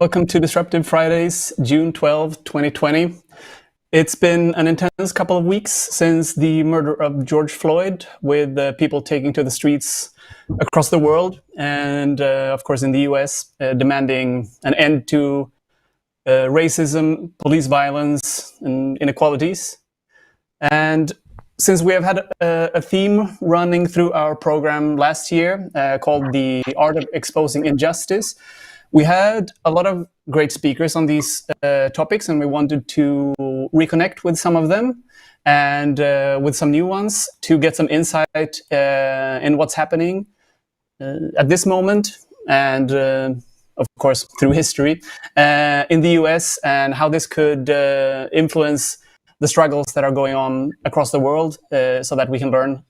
Welcome to Disruptive Fridays, June 12, 2020. It's been an intense couple of weeks since the murder of George Floyd, with people taking to the streets across the world and, of course, in the US, demanding an end to racism, police violence, and inequalities. And since we have had a theme running through our program last year called The Art of Exposing Injustice, we had a lot of great speakers on these topics, and we wanted to reconnect with some of them and with some new ones to get some insight in what's happening at this moment and, of course, through history in the US, and how this could influence the struggles that are going on across the world, so that we can learn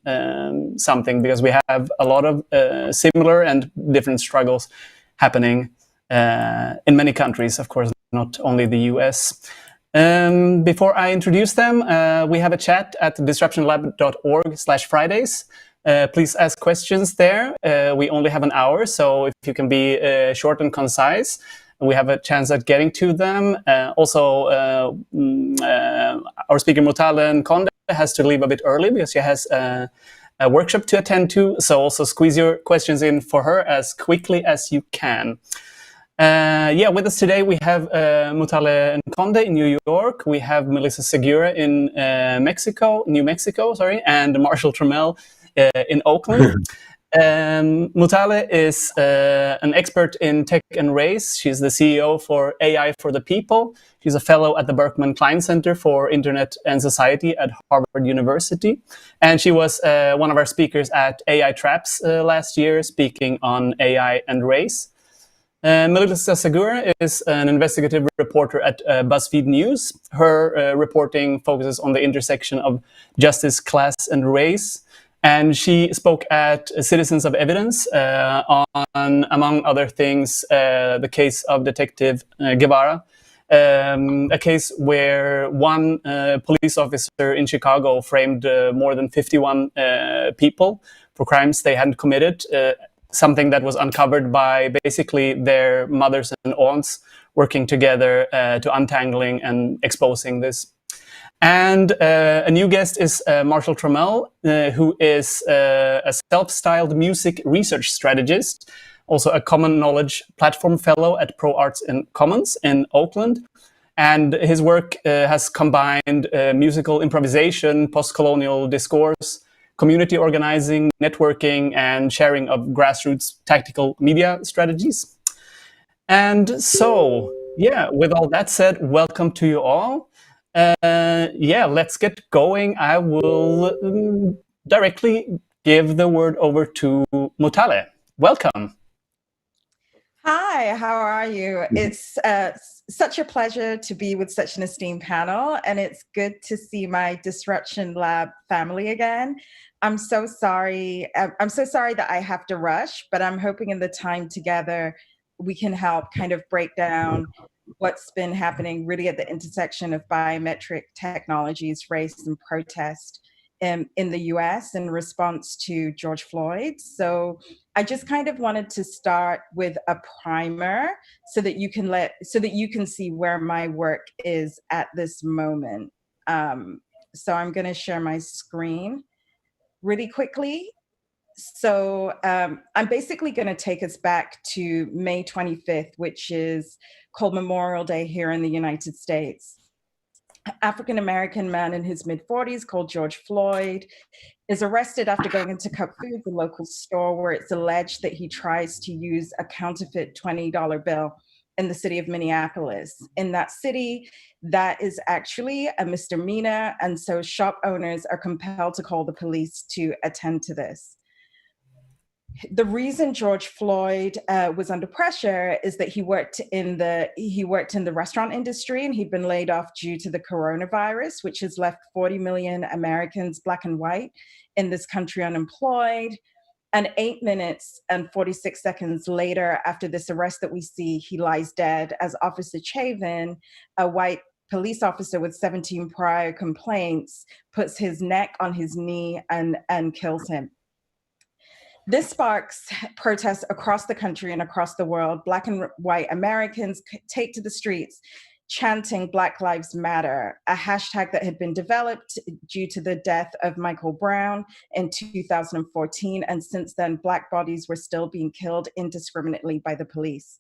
something, because we have a lot of similar and different struggles happening in many countries, of course, not only the US. Before I introduce them, we have a chat at disruptionlab.org/Fridays. Please ask questions there. We only have an hour, so if you can be short and concise, we have a chance at getting to them. Also, our speaker Mutale Nkonde has to leave a bit early because she has a workshop to attend to. So also squeeze your questions in for her as quickly as you can. With us today we have Mutale Nkonde in New York. We have Melissa Segura in New Mexico, and Marshall Trammell in Oakland. Mutale is an expert in tech and race. She's the CEO for AI for the People. She's a fellow at the Berkman Klein Center for Internet and Society at Harvard University. And she was one of our speakers at AI Traps last year, speaking on AI and race. Melissa Segura is an investigative reporter at BuzzFeed News. Her reporting focuses on the intersection of justice, class, and race. And she spoke at Citizens of Evidence on, among other things, the case of Detective Guevara, a case where one police officer in Chicago framed more than 51 people for crimes they hadn't committed, something that was uncovered by basically their mothers and aunts working together to untangling and exposing this. And a new guest is Marshall Trammell, who is a self-styled music research strategist, also a common knowledge platform fellow at ProArts and Commons in Oakland. And his work has combined musical improvisation, post-colonial discourse, community organizing, networking, and sharing of grassroots tactical media strategies. And so, with all that said, welcome to you all. Let's get going. I will directly give the word over to Mutale. Welcome. Hi, how are you? It's such a pleasure to be with such an esteemed panel, and it's good to see my Disruption Lab family again. I'm so sorry. I'm so sorry that I have to rush, but I'm hoping in the time together we can help kind of break down what's been happening really at the intersection of biometric technologies, race, and protest in the US in response to George Floyd. So I just kind of wanted to start with a primer so that you can see where my work is at this moment. So I'm going to share my screen really quickly. So I'm basically going to take us back to May 25th, which is called Memorial Day here in the United States. African-American man in his mid-40s called George Floyd is arrested after going into Cup Foods, a local store, where it's alleged that he tries to use a counterfeit $20 bill in the city of Minneapolis. In that city, that is actually a misdemeanor, and so shop owners are compelled to call the police to attend to this. The reason George Floyd was under pressure is that he worked in the restaurant industry, and he'd been laid off due to the coronavirus, which has left 40 million Americans, Black and white, in this country unemployed. And 8 minutes and 46 seconds later, after this arrest that we see, he lies dead as Officer Chavin, a white police officer with 17 prior complaints, puts his neck on his knee and kills him. This sparks protests across the country and across the world. Black and white Americans take to the streets chanting Black Lives Matter, a hashtag that had been developed due to the death of Michael Brown in 2014. And since then, Black bodies were still being killed indiscriminately by the police.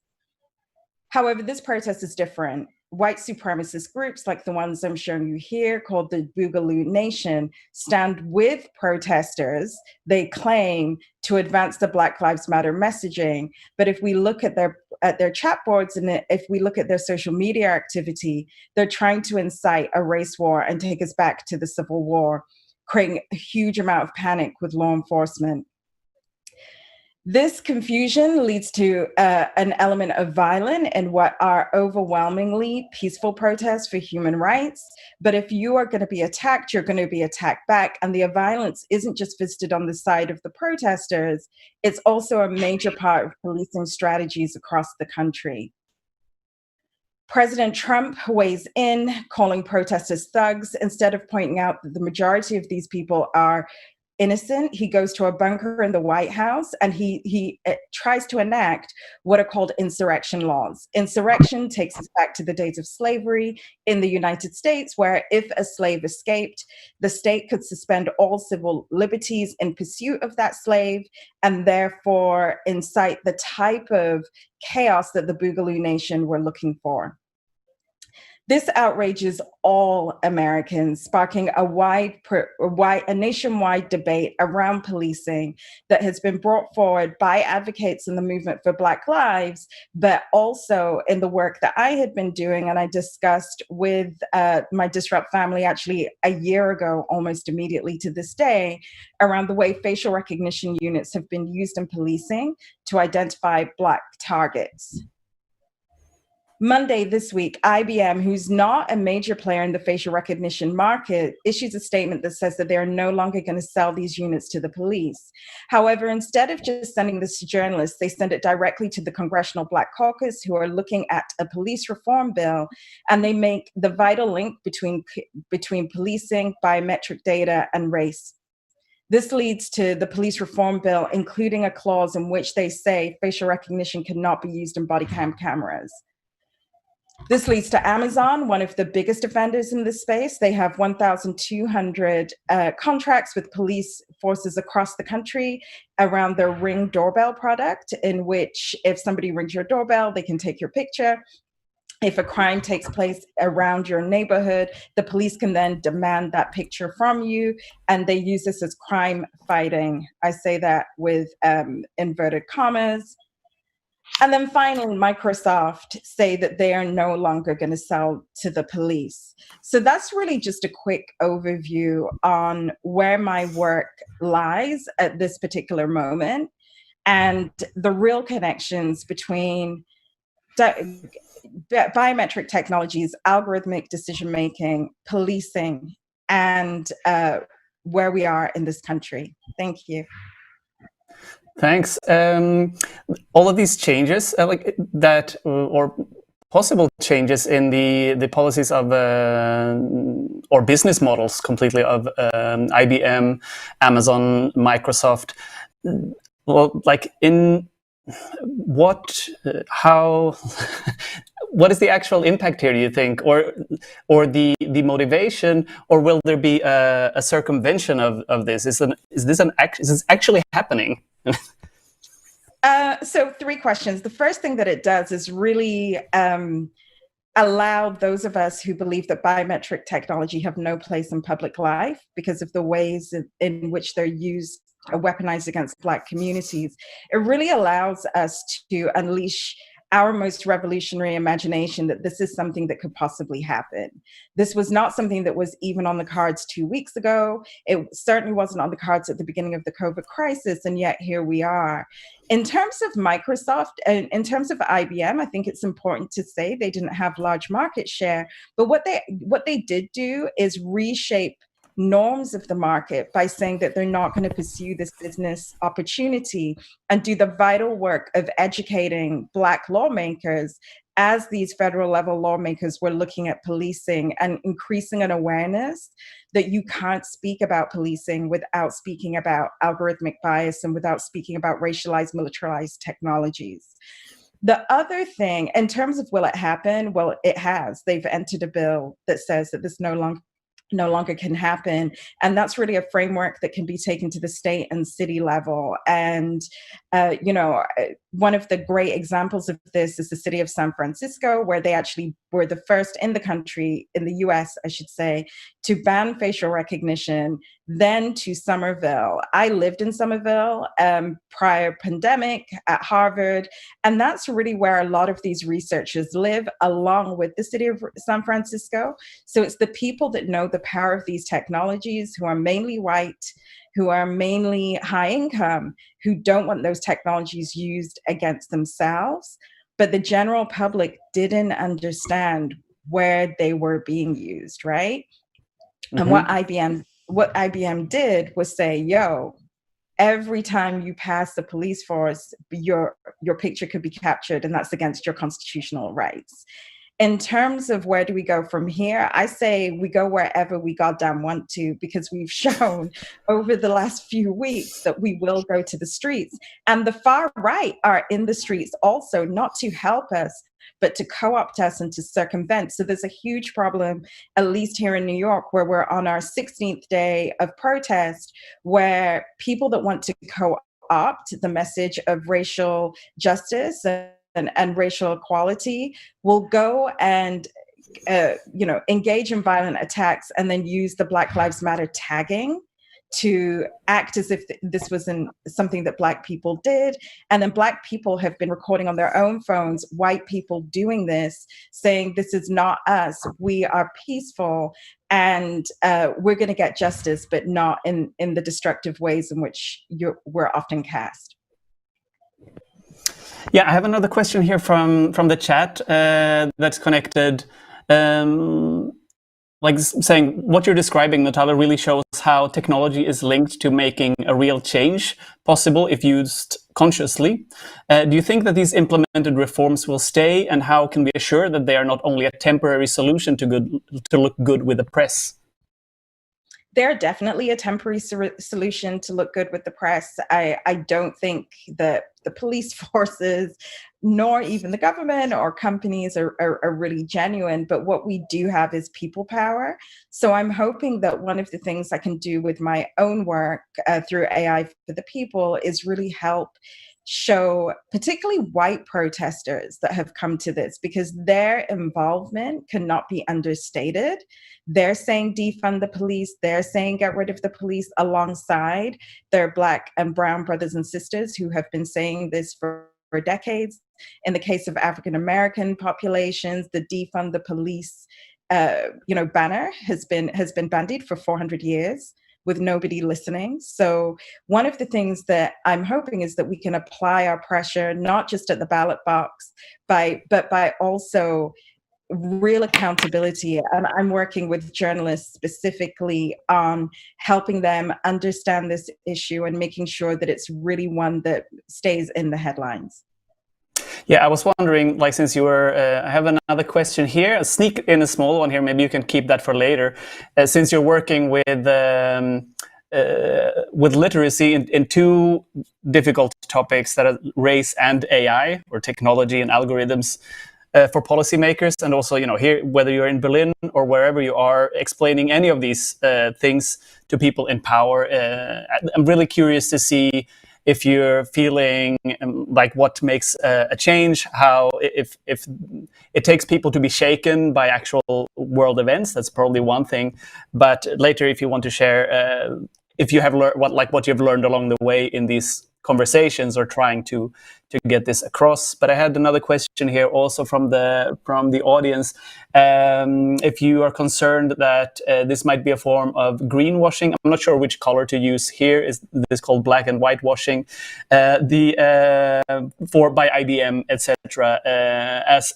However, this protest is different. White supremacist groups like the ones I'm showing you here, called the Boogaloo Nation, stand with protesters, they claim, to advance the Black Lives Matter messaging. But if we look at their chat boards and if we look at their social media activity, they're trying to incite a race war and take us back to the Civil War, creating a huge amount of panic with law enforcement. This confusion leads to an element of violence in what are overwhelmingly peaceful protests for human rights. But if you are going to be attacked, you're going to be attacked back. And the violence isn't just visited on the side of the protesters, it's also a major part of policing strategies across the country. President Trump weighs in, calling protesters thugs, instead of pointing out that the majority of these people are innocent. He goes to a bunker in the White House and he tries to enact what are called insurrection laws. Insurrection takes us back to the days of slavery in the United States, where if a slave escaped, the state could suspend all civil liberties in pursuit of that slave and therefore incite the type of chaos that the Boogaloo Nation were looking for. This outrages all Americans, sparking a nationwide debate around policing that has been brought forward by advocates in the movement for Black lives, but also in the work that I had been doing and I discussed with my Disrupt family actually a year ago, almost immediately to this day, around the way facial recognition units have been used in policing to identify Black targets. Monday this week, IBM, who's not a major player in the facial recognition market, issues a statement that says that they are no longer going to sell these units to the police. However, instead of just sending this to journalists, they send it directly to the Congressional Black Caucus, who are looking at a police reform bill, and they make the vital link between policing, biometric data, and race. This leads to the police reform bill, including a clause in which they say facial recognition cannot be used in body cam cameras. This leads to Amazon, one of the biggest offenders in this space. They have 1,200 contracts with police forces across the country around their Ring doorbell product, in which if somebody rings your doorbell, they can take your picture. If a crime takes place around your neighborhood, the police can then demand that picture from you, and they use this as crime fighting. I say that with inverted commas. And then finally, Microsoft say that they are no longer going to sell to the police. So that's really just a quick overview on where my work lies at this particular moment and the real connections between biometric technologies, algorithmic decision-making, policing, and where we are in this country. Thank you. Thanks. All of these changes, like that, or possible changes in the policies of or business models completely of IBM, Amazon, Microsoft. Well, like in what, how, what is the actual impact here? Do you think, or the motivation, or will there be a circumvention of this? Is this actually happening? So 3 questions. The first thing that it does is really allow those of us who believe that biometric technology have no place in public life because of the ways in which they're used or weaponized against Black communities. It really allows us to unleash our most revolutionary imagination that this is something that could possibly happen. This was not something that was even on the cards 2 weeks ago. It certainly wasn't on the cards at the beginning of the COVID crisis, and yet here we are. In terms of Microsoft and in terms of IBM, I think it's important to say they didn't have large market share, but what they did do is reshape norms of the market by saying that they're not going to pursue this business opportunity and do the vital work of educating Black lawmakers as these federal level lawmakers were looking at policing and increasing an awareness that you can't speak about policing without speaking about algorithmic bias and without speaking about racialized, militarized technologies. The other thing, in terms of will it happen? Well, it has. They've entered a bill that says that this no longer can happen. And that's really a framework that can be taken to the state and city level. And, one of the great examples of this is the city of San Francisco, where they actually were the first in the country, in the US, I should say, to ban facial recognition, then to Somerville. I lived in Somerville prior pandemic at Harvard. And that's really where a lot of these researchers live, along with the city of San Francisco. So it's the people that know the power of these technologies, who are mainly white, who are mainly high income, who don't want those technologies used against themselves. But the general public didn't understand where they were being used, right? Mm-hmm. And what IBM did was say, yo, every time you pass the police force, your picture could be captured, and that's against your constitutional rights. In terms of where do we go from here, I say we go wherever we goddamn want to, because we've shown over the last few weeks that we will go to the streets. And the far right are in the streets also, not to help us, but to co-opt us and to circumvent. So there's a huge problem, at least here in New York, where we're on our 16th day of protest, where people that want to co-opt the message of racial justice and racial equality will go and engage in violent attacks and then use the Black Lives Matter tagging to act as if this wasn't something that Black people did. And then Black people have been recording on their own phones white people doing this, saying this is not us, we are peaceful, and we're going to get justice, but not in the destructive ways in which we're often cast. Yeah, I have another question here from the chat that's connected. Like saying, what you're describing, Mutale, really shows how technology is linked to making a real change possible if used consciously. Do you think that these implemented reforms will stay, and how can we assure that they are not only a temporary solution to look good with the press? They're definitely a temporary solution to look good with the press. I don't think that the police forces, nor even the government or companies are really genuine. But what we do have is people power. So I'm hoping that one of the things I can do with my own work through AI for the people is really help show particularly white protesters that have come to this, because their involvement cannot be understated. They're saying defund the police, they're saying get rid of the police, alongside their Black and brown brothers and sisters who have been saying this for decades. In the case of African American populations, the defund the police banner has been bandied for 400 years. With nobody listening. So one of the things that I'm hoping is that we can apply our pressure, not just at the ballot box, but by also real accountability. And I'm working with journalists specifically on helping them understand this issue and making sure that it's really one that stays in the headlines. Yeah, I was wondering, like, since you were, I have another question here, sneak in a small one here, maybe you can keep that for later. Since you're working with literacy in two difficult topics, that are race and AI, or technology and algorithms for policymakers, and also, here, whether you're in Berlin or wherever you are, explaining any of these things to people in power, I'm really curious to see if you're feeling like what makes a change, how if it takes people to be shaken by actual world events, that's probably one thing. But later, if you want to share, if you have learned what you've learned along the way in these conversations or trying to get this across. But I had another question here also from the audience. If you are concerned that this might be a form of greenwashing, I'm not sure which color to use here. Is this called black and white washing? By IBM, etc. As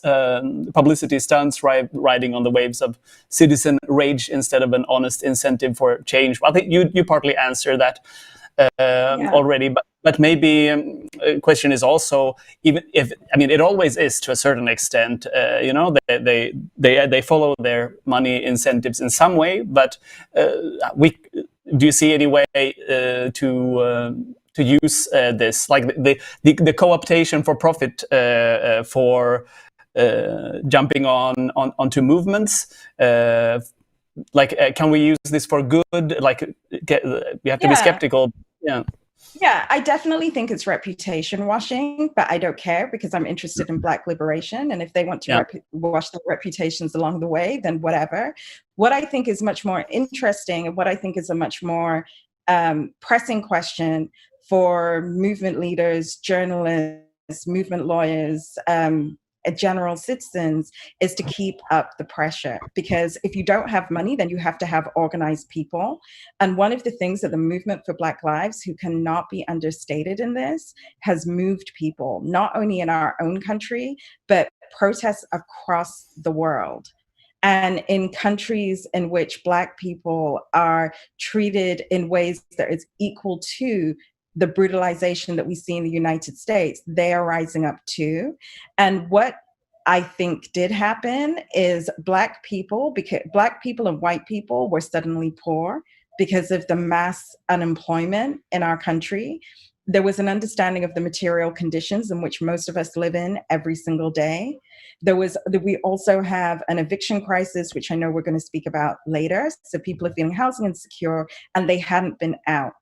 publicity stunts, riding on the waves of citizen rage instead of an honest incentive for change. I think you partly answered that already, but but maybe a question is also, even if, I mean, it always is to a certain extent, they follow their money incentives in some way, but we do you see any way to use this, like the co-optation for profit for jumping onto movements? Can we use this for good? We have to be skeptical. Yeah. Yeah, I definitely think it's reputation washing, but I don't care because I'm interested in Black liberation. And if they want to wash their reputations along the way, then whatever. What I think is much more interesting, and what I think is a much more pressing question for movement leaders, journalists, movement lawyers, general citizens, is to keep up the pressure. Because if you don't have money, then you have to have organized people. And one of the things that the movement for Black Lives, who cannot be understated in this, has moved people, not only in our own country, but protests across the world. And in countries in which Black people are treated in ways that is equal to the brutalization that we see in the United States, they are rising up too. And what I think did happen is Black people and white people were suddenly poor because of the mass unemployment in our country. There was an understanding of the material conditions in which most of us live in every single day. We also have an eviction crisis, which I know we're going to speak about later. So people are feeling housing insecure and they hadn't been out.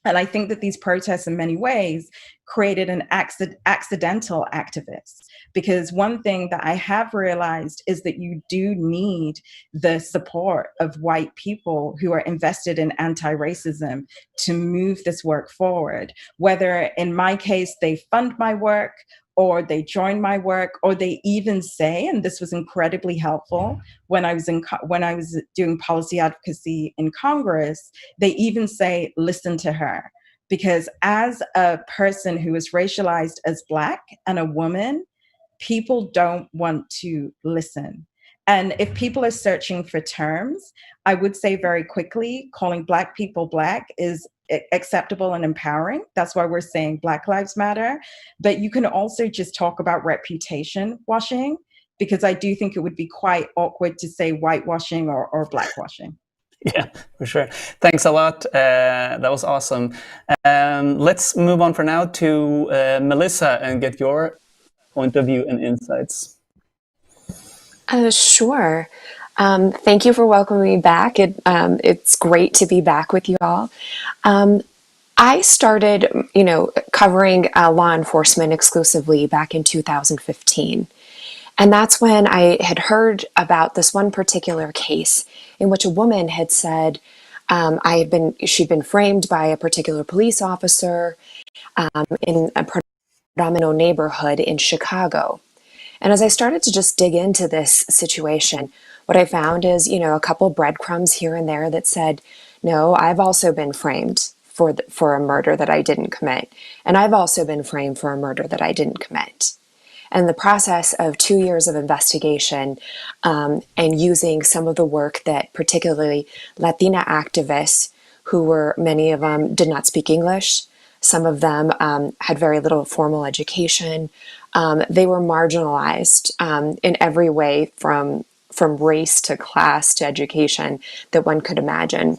And I think that these protests in many ways created an accidental activist, because one thing that I have realized is that you do need the support of white people who are invested in anti-racism to move this work forward. Whether in my case, they fund my work, or they join my work, or they even say, and this was incredibly helpful when I was doing policy advocacy in Congress, they even say, listen to her. Because as a person who is racialized as Black and a woman, people don't want to listen. And if people are searching for terms, I would say very quickly, calling Black people Black is acceptable and empowering. That's why we're saying Black Lives Matter. But you can also just talk about reputation washing, because I do think it would be quite awkward to say whitewashing or blackwashing. Yeah, for sure. Thanks a lot. That was awesome. Let's move on for now to Melissa and get your point of view and insights. Sure. Thank you for welcoming me back. It's great to be back with you all. I started, covering law enforcement exclusively back in 2015. And that's when I had heard about this one particular case in which a woman had said she'd been framed by a particular police officer in a predominant neighborhood in Chicago. And as I started to just dig into this situation, what I found is, a couple breadcrumbs here and there that said, no, I've also been framed for a murder that I didn't commit. And I've also been framed for a murder that I didn't commit. And the process of 2 years of investigation and using some of the work that particularly Latina activists, who were, many of them did not speak English. Some of them had very little formal education. They were marginalized in every way, from race to class to education that one could imagine.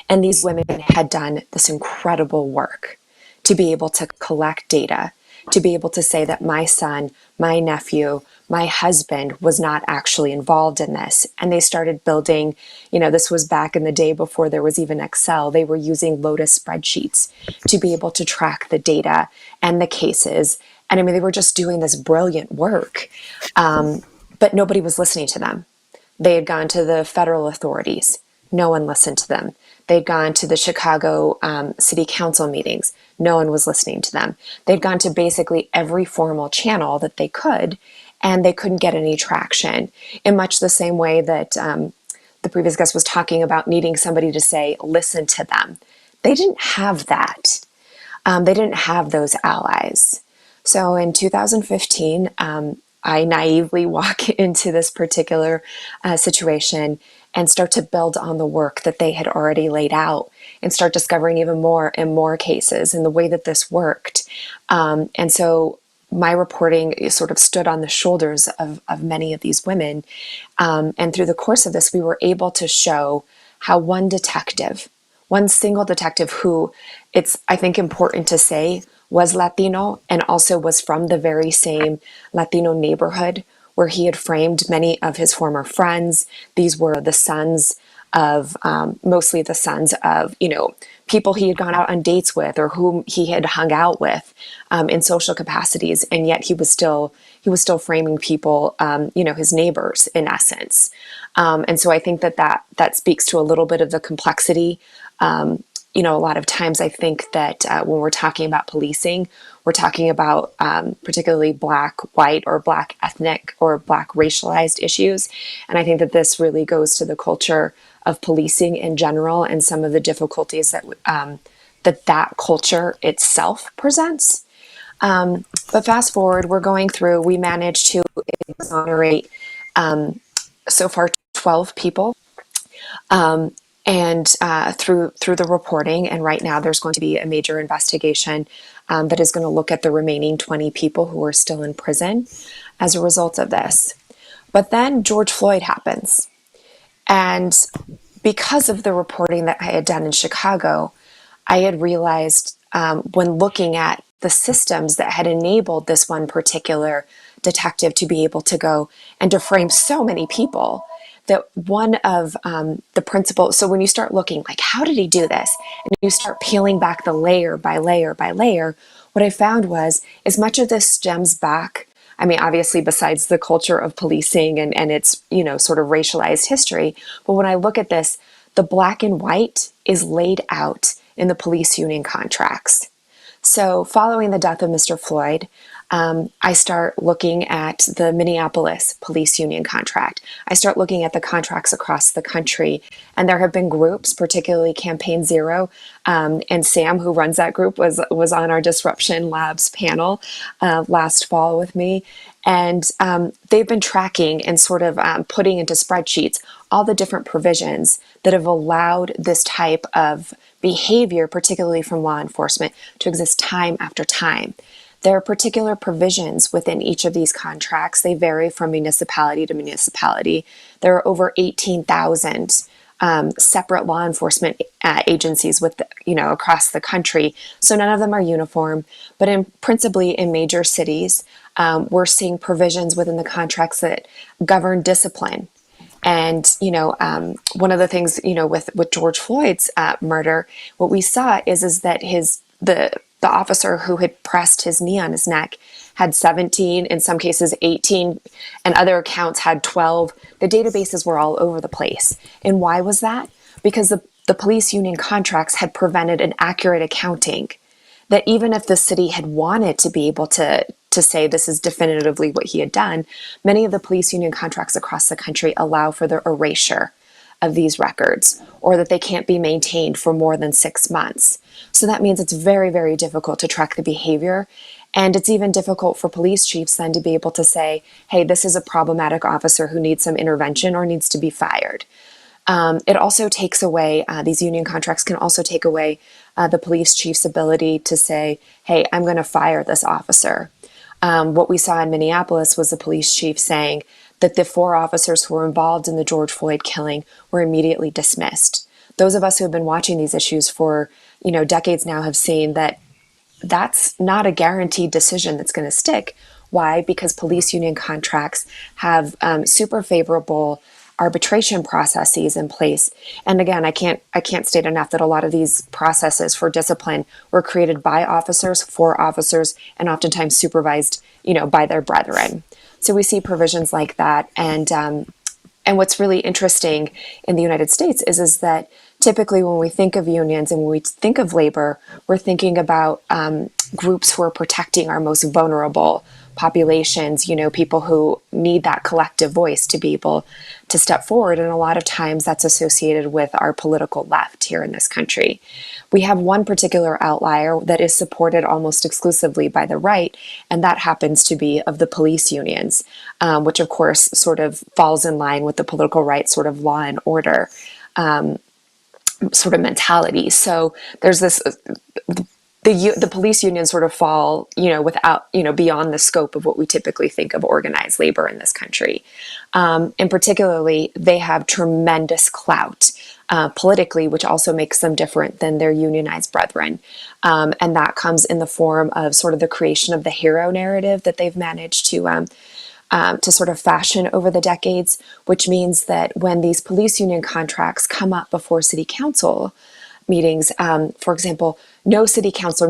And these women had done this incredible work to be able to collect data, to be able to say that my son, my nephew, my husband was not actually involved in this. And they started building, this was back in the day before there was even Excel. They were using Lotus spreadsheets to be able to track the data and the cases. And I mean, they were just doing this brilliant work, but nobody was listening to them. They had gone to the federal authorities. No one listened to them. They'd gone to the Chicago City Council meetings. No one was listening to them. They'd gone to basically every formal channel that they could, and they couldn't get any traction, in much the same way that the previous guest was talking about needing somebody to say, listen to them. They didn't have that. They didn't have those allies. So in 2015, I naively walk into this particular situation and start to build on the work that they had already laid out and start discovering even more and more cases and the way that this worked. And so my reporting sort of stood on the shoulders of many of these women. And through the course of this, we were able to show how one single detective who, it's, I think, important to say, was Latino and also was from the very same Latino neighborhood where he had framed many of his former friends. These were the sons of, mostly the sons of, people he had gone out on dates with or whom he had hung out with in social capacities. And yet he was still framing people, his neighbors in essence. And so I think that speaks to a little bit of the complexity. A lot of times I think that when we're talking about policing, we're talking about particularly Black, white, or Black ethnic or Black racialized issues. And I think that this really goes to the culture of policing in general and some of the difficulties that that culture itself presents. But fast forward, we're going through, we managed to exonerate so far 12 people. And through the reporting, and right now there's going to be a major investigation that is going to look at the remaining 20 people who are still in prison as a result of this. But then George Floyd happens. And because of the reporting that I had done in Chicago, I had realized when looking at the systems that had enabled this one particular detective to be able to go and to frame so many people, that one of the principles, so when you start looking like, how did he do this? And you start peeling back the layer by layer by layer, what I found was as much of this stems back, I mean, obviously besides the culture of policing and its, sort of racialized history, but when I look at this, the black and white is laid out in the police union contracts. So following the death of Mr. Floyd, I start looking at the Minneapolis police union contract. I start looking at the contracts across the country. And there have been groups, particularly Campaign Zero, and Sam, who runs that group, was on our Disruption Labs panel last fall with me. And they've been tracking and sort of putting into spreadsheets all the different provisions that have allowed this type of behavior, particularly from law enforcement, to exist time after time. There are particular provisions within each of these contracts. They vary from municipality to municipality. There are over 18,000 separate law enforcement agencies across the country. So none of them are uniform, but principally in major cities, we're seeing provisions within the contracts that govern discipline. And, one of the things, with George Floyd's murder, what we saw is that the officer who had pressed his knee on his neck had 17, in some cases 18, and other accounts had 12. The databases were all over the place. And why was that? Because the police union contracts had prevented an accurate accounting, that even if the city had wanted to be able to say this is definitively what he had done, many of the police union contracts across the country allow for the erasure of these records, or that they can't be maintained for more than 6 months. So that means it's very, very difficult to track the behavior. And it's even difficult for police chiefs then to be able to say, hey, this is a problematic officer who needs some intervention or needs to be fired. It also takes away, these union contracts can also take away the police chief's ability to say, hey, I'm going to fire this officer. What we saw in Minneapolis was the police chief saying that the 4 officers who were involved in the George Floyd killing were immediately dismissed. Those of us who have been watching these issues for, decades now have seen that that's not a guaranteed decision that's going to stick. Why? Because police union contracts have super favorable arbitration processes in place. And again, I can't state enough that a lot of these processes for discipline were created by officers, for officers, and oftentimes supervised, by their brethren. So we see provisions like that. And what's really interesting in the United States is that typically when we think of unions and when we think of labor, we're thinking about groups who are protecting our most vulnerable populations, people who need that collective voice to be able to step forward. And a lot of times that's associated with our political left here in this country. We have one particular outlier that is supported almost exclusively by the right, and that happens to be of the police unions, which of course sort of falls in line with the political right sort of law and order sort of mentality. So there's this, the police unions sort of fall, without, beyond the scope of what we typically think of organized labor in this country. And particularly, they have tremendous clout politically, which also makes them different than their unionized brethren. And that comes in the form of sort of the creation of the hero narrative that they've managed to sort of fashion over the decades, which means that when these police union contracts come up before city council meetings, for example, no city councilor,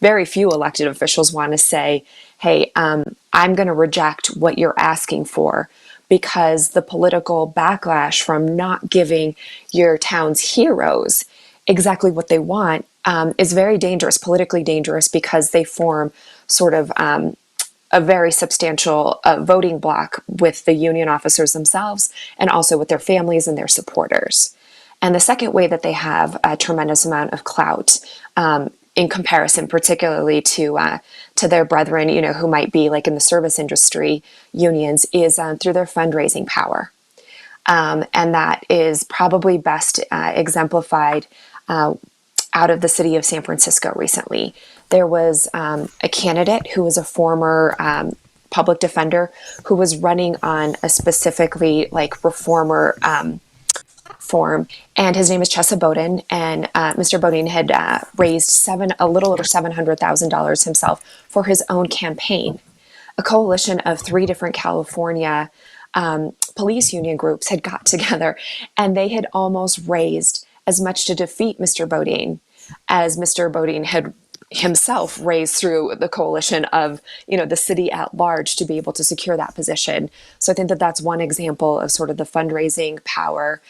very few elected officials want to say, hey, I'm going to reject what you're asking for, because the political backlash from not giving your town's heroes exactly what they want is very dangerous, politically dangerous, because they form sort of a very substantial voting bloc with the union officers themselves and also with their families and their supporters. And the second way that they have a tremendous amount of clout in comparison, particularly to their brethren, who might be like in the service industry unions, is through their fundraising power. And that is probably best exemplified out of the city of San Francisco recently. There was a candidate who was a former public defender who was running on a specifically reformer platform, and his name is Chesa Boudin. And Mr. Boudin had raised a little over $700,000 himself for his own campaign. A coalition of 3 different California police union groups had got together, and they had almost raised as much to defeat Mr. Boudin as Mr. Boudin had himself raised through the coalition of, the city at large to be able to secure that position. So I think that that's one example of sort of the fundraising power.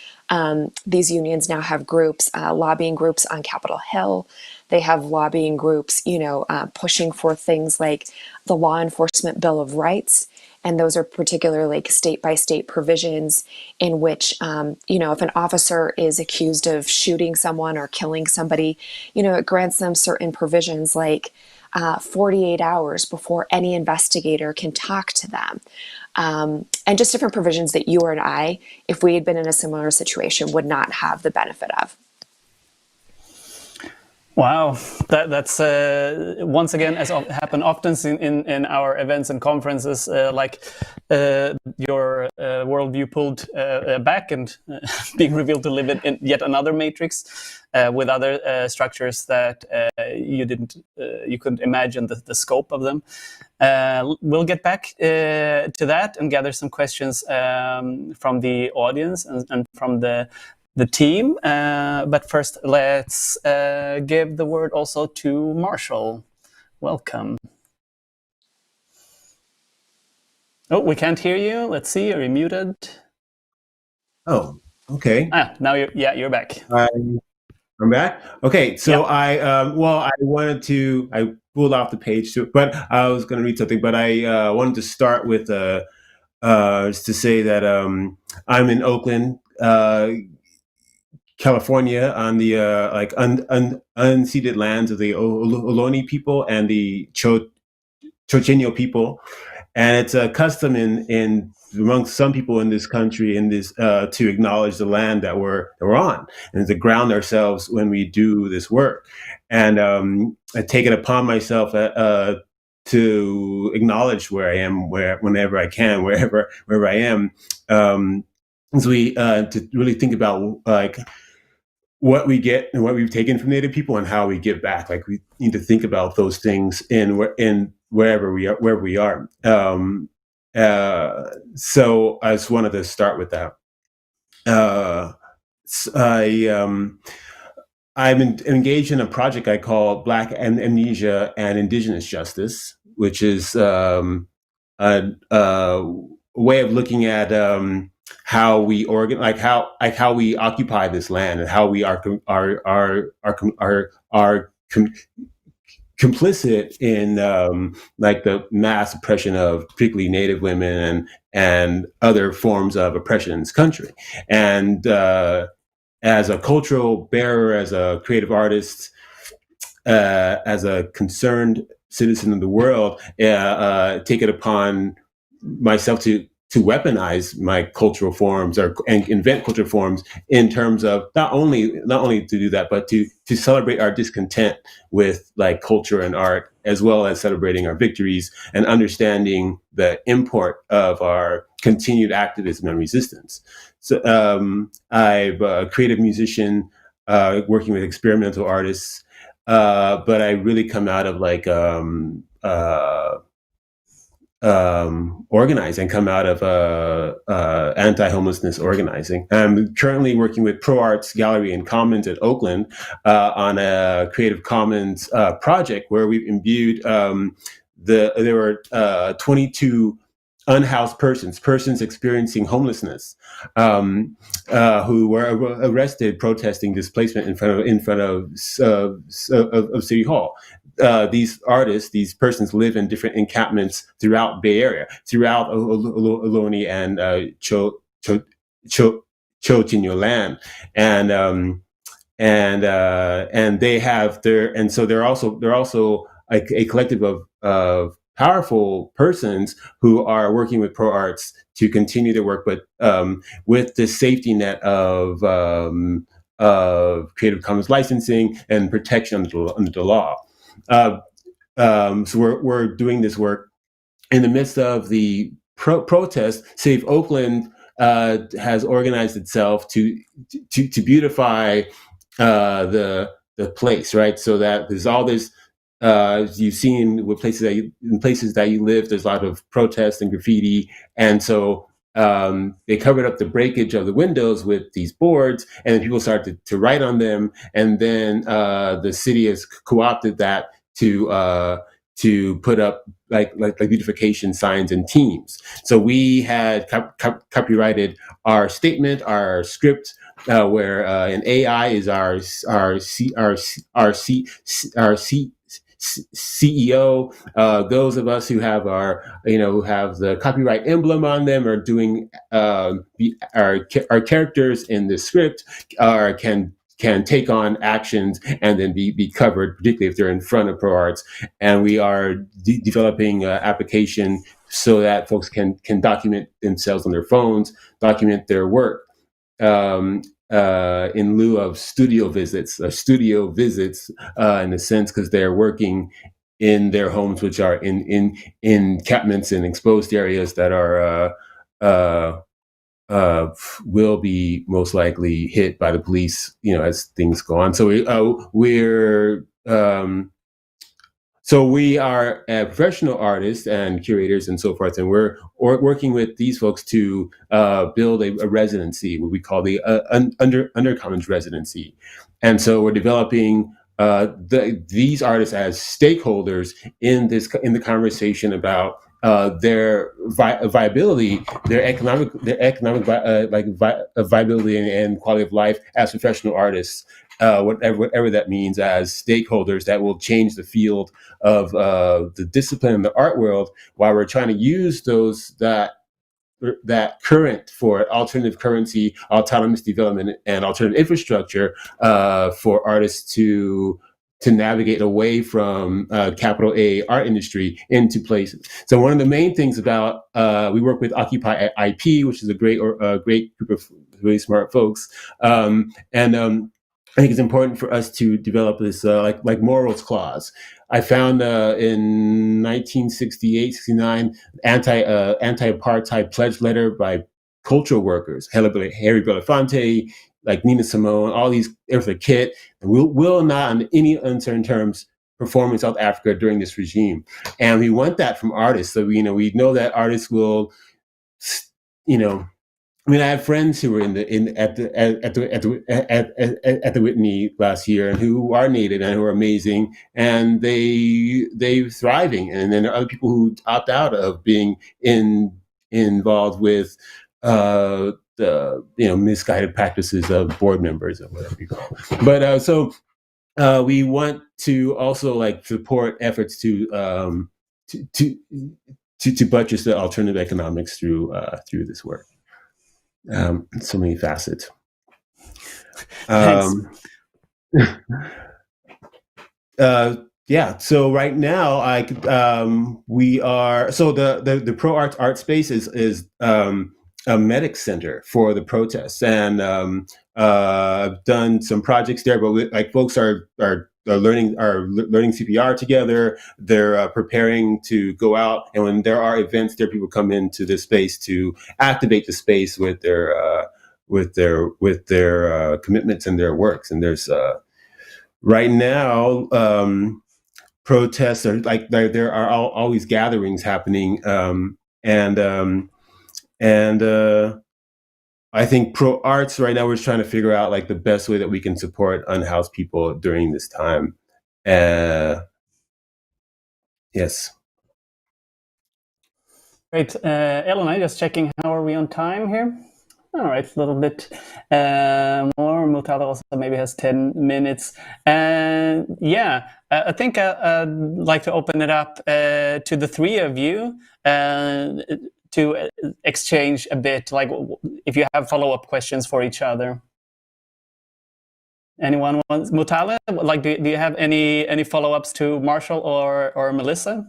These unions now have groups, lobbying groups on Capitol Hill. They have lobbying groups, pushing for things like the Law Enforcement Bill of Rights. And those are particularly state-by-state provisions in which, if an officer is accused of shooting someone or killing somebody, it grants them certain provisions like 48 hours before any investigator can talk to them. And just different provisions that you and I, if we had been in a similar situation, would not have the benefit of. Wow, that's once again, as happen often in our events and conferences, your worldview pulled back and being revealed to live in yet another matrix with other structures that you couldn't imagine the scope of them. We'll get back to that and gather some questions from the audience and from the team, but first let's give the word also to Marshall. Welcome. Oh, we can't hear you. Let's see, are you muted? Oh, okay. Now you're back. I'm back. Okay, so I pulled off the page too, but I was going to read something, but I wanted to start with just to say that I'm in Oakland, California, on the unceded lands of the Ohlone people and the Chochenyo people, and it's a custom in amongst some people in this country to acknowledge the land that we're on and to ground ourselves when we do this work. And I take it upon myself to acknowledge where I am, whenever I can, wherever I am. So to really think about what we get and what we've taken from Native people and how we give back. Like, we need to think about those things in wherever we are. So I just wanted to start with that. I'm engaged in a project I call Black Amnesia and Indigenous Justice, which is a way of looking at how we how we occupy this land and how we complicit in like the mass oppression of particularly Native women and other forms of oppression in this country. And as a cultural bearer, as a creative artist, as a concerned citizen of the world, take it upon myself to weaponize my cultural forms and invent cultural forms in terms of not only to do that, but to celebrate our discontent with like culture and art, as well as celebrating our victories and understanding the import of our continued activism and resistance. So I'm a creative musician working with experimental artists, but I really come out of like organizing, come out of anti-homelessness organizing. I'm currently working with Pro Arts Gallery and Commons at Oakland on a Creative Commons project where we've imbued there were 22 unhoused persons experiencing homelessness, who were arrested protesting displacement in front of City Hall. These artists, these persons live in different encampments throughout Bay Area, throughout Ohlone and Chochenyo land, and they have so they're also a collective of powerful persons who are working with Pro Arts to continue their work, but with the safety net of Creative Commons licensing and protection under the law. So we're doing this work in the midst of the protest. City of Oakland has organized itself to beautify the place, right? So that there's all this. You've seen with places that you live, there's a lot of protests and graffiti, and so they covered up the breakage of the windows with these boards, and then people started to write on them, and then the city has co-opted that to put up like beautification signs and teams. So we had copyrighted our statement, our script, where an AI is our CEO. Those of us who have who have the copyright emblem on them are doing our characters in the script can take on actions and then be covered, particularly if they're in front of Pro Arts. And we are developing an application so that folks can document themselves on their phones, document their work. In lieu of studio visits in a sense, because they're working in their homes, which are in encampments and exposed areas that are will be most likely hit by the police, as things go on. So we are professional artists and curators and so forth, and we're working with these folks to build a residency, what we call the Undercommons residency. And so we're developing these artists as stakeholders in the conversation about their viability, their economic viability and quality of life as professional artists. Whatever that means, as stakeholders that will change the field of the discipline in the art world, while we're trying to use that current for alternative currency, autonomous development, and alternative infrastructure for artists to navigate away from capital A art industry into places. So one of the main things about we work with Occupy IP, which is a great group of really smart folks, I think it's important for us to develop this like morals clause. I found in 1968, 69, anti-apartheid pledge letter by cultural workers, Harry Belafonte, like Nina Simone, all these, Eartha Kitt, will not, on any uncertain terms, perform in South Africa during this regime. And we want that from artists. So we know that artists will, I mean, I have friends who were at the Whitney last year, and who are native and who are amazing, and they're thriving. And then there are other people who opt out of being involved with the misguided practices of board members or whatever you call it. But so we want to also like support efforts to buttress the alternative economics through this work. So many facets. Yeah. So right now, we are. So the Pro Arts art space is a medic center for the protests, and I've done some projects there. But like folks are learning CPR together. They're preparing to go out, and when there are events, there people come into this space to activate the space with their commitments and their works. And there's right now, protests are like there are always gatherings happening, and I think Pro Arts right now we're trying to figure out like the best way that we can support unhoused people during this time. Yes. Great, Elena, just checking how are we on time here. All right, a little bit more. Mutale also maybe has 10 minutes. And yeah, I think I'd like to open it up to the three of you to exchange a bit, like if you have follow-up questions for each other. Anyone wants? Mutale, like do you have any follow-ups to Marshall or Melissa?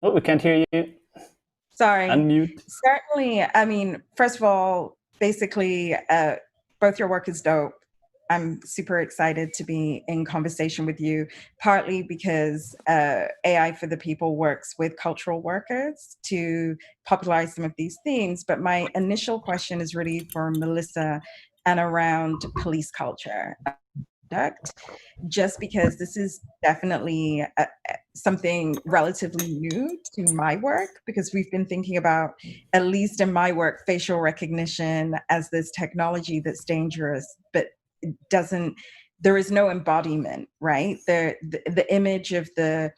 Oh, we can't hear you. Sorry. Unmute. Certainly. I mean, first of all, basically, both your work is dope. I'm super excited to be in conversation with you, partly because AI for the People works with cultural workers to popularize some of these themes. But my initial question is really for Melissa and around police culture. Just because this is definitely something relatively new to my work, because we've been thinking about, at least in my work, facial recognition as this technology that's dangerous, but it doesn't, there is no embodiment, right? The image of the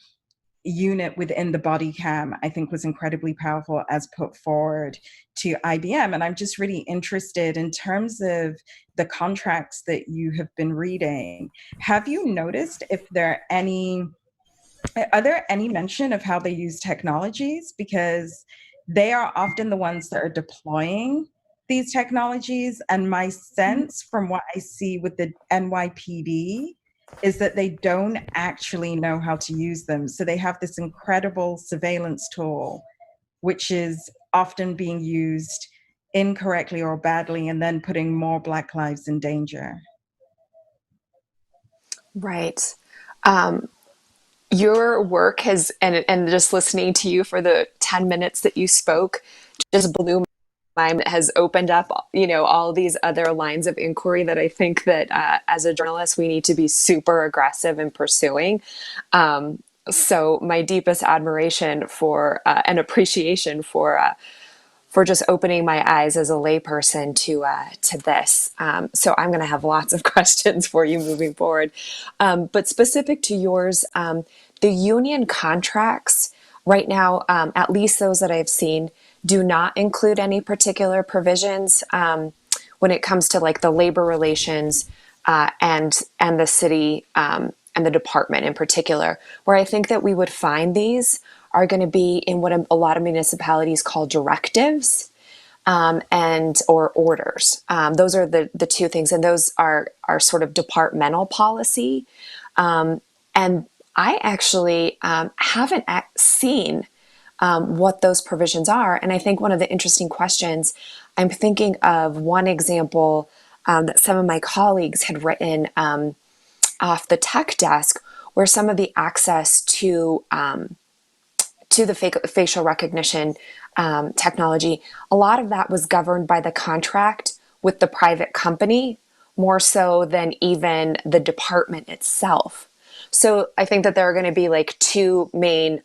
unit within the body cam, I think, was incredibly powerful as put forward to IBM. And I'm just really interested in terms of the contracts that you have been reading. Have you noticed if are there any mention of how they use technologies? Because they are often the ones that are deploying these technologies. And my sense from what I see with the NYPD is that they don't actually know how to use them. So they have this incredible surveillance tool, which is often being used incorrectly or badly, and then putting more Black lives in danger. Right. Your work has, and just listening to you for the 10 minutes that you spoke, just blew my mind. It has opened up, all these other lines of inquiry that I think that as a journalist, we need to be super aggressive in pursuing. So my deepest admiration for and appreciation for just opening my eyes as a layperson to this. So I'm going to have lots of questions for you moving forward. But specific to yours, the union contracts right now, at least those that I've seen, do not include any particular provisions when it comes to like the labor relations and the city and the department in particular. Where I think that we would find these are going to be in what a lot of municipalities call directives or orders. Those are the two things, and those are sort of departmental policy. And I actually haven't seen what those provisions are. And I think one of the interesting questions, I'm thinking of one example that some of my colleagues had written off the tech desk, where some of the access to the facial recognition technology, a lot of that was governed by the contract with the private company, more so than even the department itself. So I think that there are going to be like two main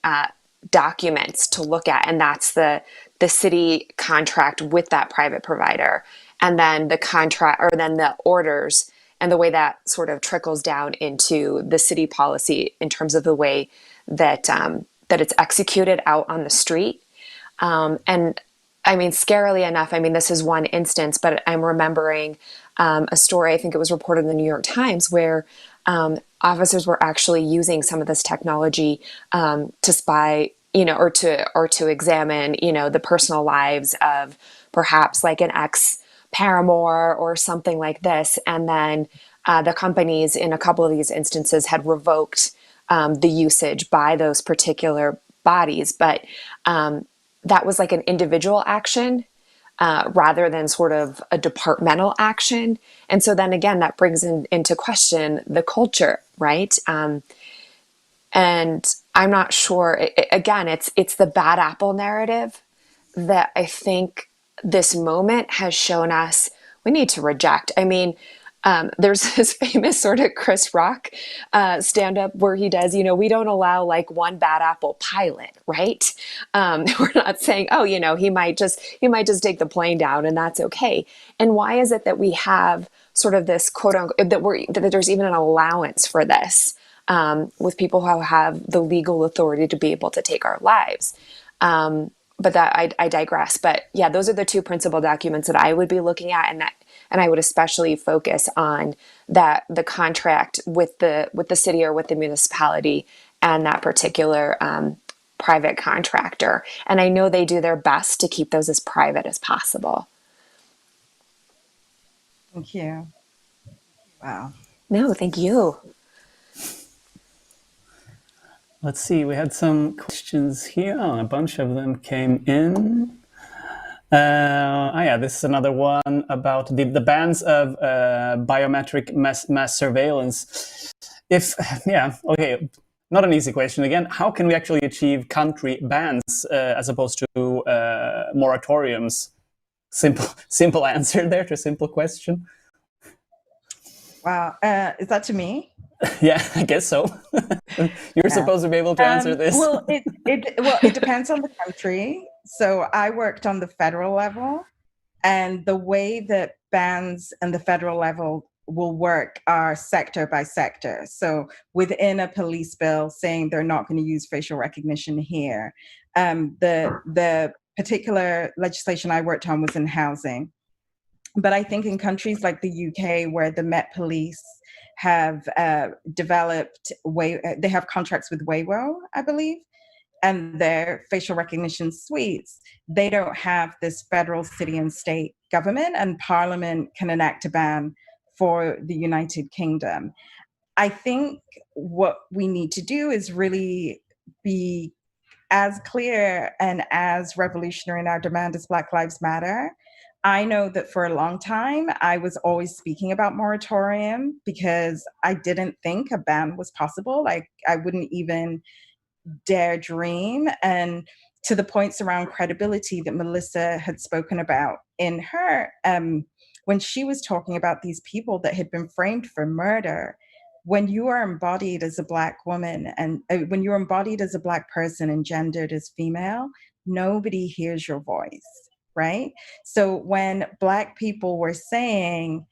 documents to look at, and that's the city contract with that private provider, and then the contract, or then the orders, and the way that sort of trickles down into the city policy in terms of the way that that it's executed out on the street. And I mean, scarily enough, I mean, this is one instance, but I'm remembering a story, I think it was reported in the New York Times, where officers were actually using some of this technology to spy, or to examine, the personal lives of perhaps like an ex paramour or something like this. And then the companies in a couple of these instances had revoked the usage by those particular bodies. But that was like an individual action rather than sort of a departmental action. And so then again, that brings into question the culture, right? And I'm not sure, again, it's the bad apple narrative that I think this moment has shown us we need to reject. I mean, there's this famous sort of Chris Rock stand up where he does, we don't allow like one bad apple pilot, right? We're not saying, oh, he might just take the plane down and that's okay. And why is it that we have sort of this quote unquote, that there's even an allowance for this with people who have the legal authority to be able to take our lives? But that I digress. But yeah, those are the two principal documents that I would be looking at, and I would especially focus on the contract with the city or with the municipality and that particular private contractor. And I know they do their best to keep those as private as possible. Thank you. Wow. No, thank you. Let's see, we had some questions here. A bunch of them came in. This is another one about the bans of biometric mass surveillance. Not an easy question again. How can we actually achieve country bans as opposed to moratoriums? Simple answer there to a simple question. Wow. Is that to me? Yeah, I guess so. You're supposed to be able to answer this. Well, it depends on the country. So I worked on the federal level, and the way that bans and the federal level will work are sector by sector. So within a police bill saying they're not going to use facial recognition here, the particular legislation I worked on was in housing. But I think in countries like the UK, where the Met Police have developed they have contracts with Waywo, I believe, and their facial recognition suites, they don't have this federal, city, and state government, and Parliament can enact a ban for the United Kingdom. I think what we need to do is really be as clear and as revolutionary in our demand as Black Lives Matter. I know that for a long time, I was always speaking about moratorium because I didn't think a ban was possible. Like, I wouldn't even dare dream. And to the points around credibility that Melissa had spoken about in her, when she was talking about these people that had been framed for murder, when you are embodied as a Black woman and when you're embodied as a Black person and gendered as female, nobody hears your voice. Right? So when Black people were saying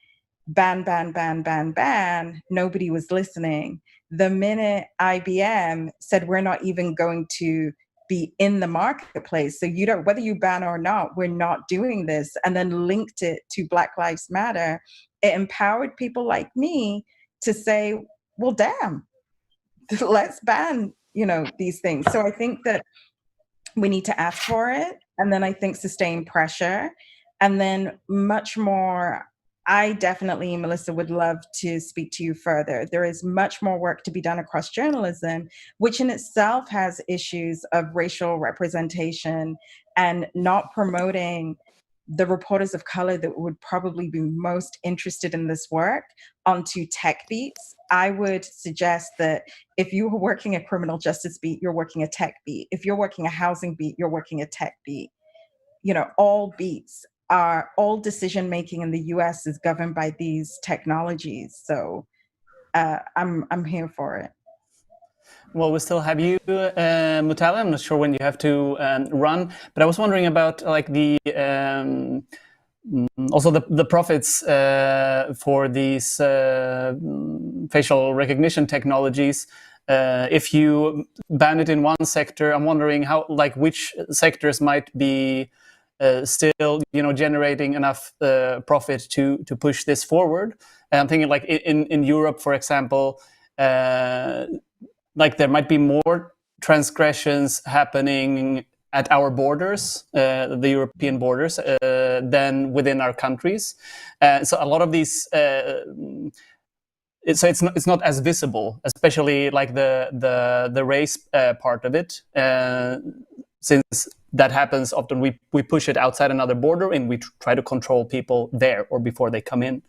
ban, ban, ban, ban, ban, nobody was listening. The minute IBM said we're not even going to be in the marketplace, so you don't, whether you ban or not, we're not doing this, and then linked it to Black Lives Matter, it empowered people like me to say, well, damn, let's ban, these things. So I think that we need to ask for it. And then I think sustain pressure. And then much more, I definitely, Melissa, would love to speak to you further. There is much more work to be done across journalism, which in itself has issues of racial representation and not promoting the reporters of color that would probably be most interested in this work onto tech beats. I would suggest that if you are working a criminal justice beat, you're working a tech beat. If you're working a housing beat, you're working a tech beat. All beats are, all decision-making in the US is governed by these technologies. So I'm here for it. Well, we still have you, Mutale. I'm not sure when you have to run, but I was wondering about like also the profits for these facial recognition technologies. If you ban it in one sector, I'm wondering which sectors might be still, generating enough profit to push this forward. And I'm thinking, like in Europe, for example, like there might be more transgressions happening at our borders, the European borders, than within our countries. So a lot of these. So it's not as visible, especially like the race part of it, since that happens often. We push it outside another border and we try to control people there or before they come in,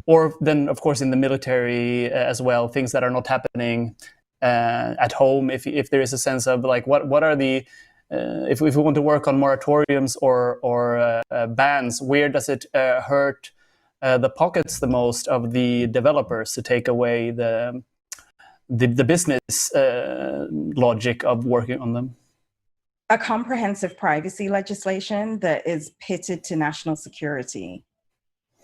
or then of course in the military as well, things that are not happening at home. If there is a sense of like what are the if we want to work on moratoriums or bans, where does it hurt the pockets the most of the developers to take away the business logic of working on them? A comprehensive privacy legislation that is pitted to national security.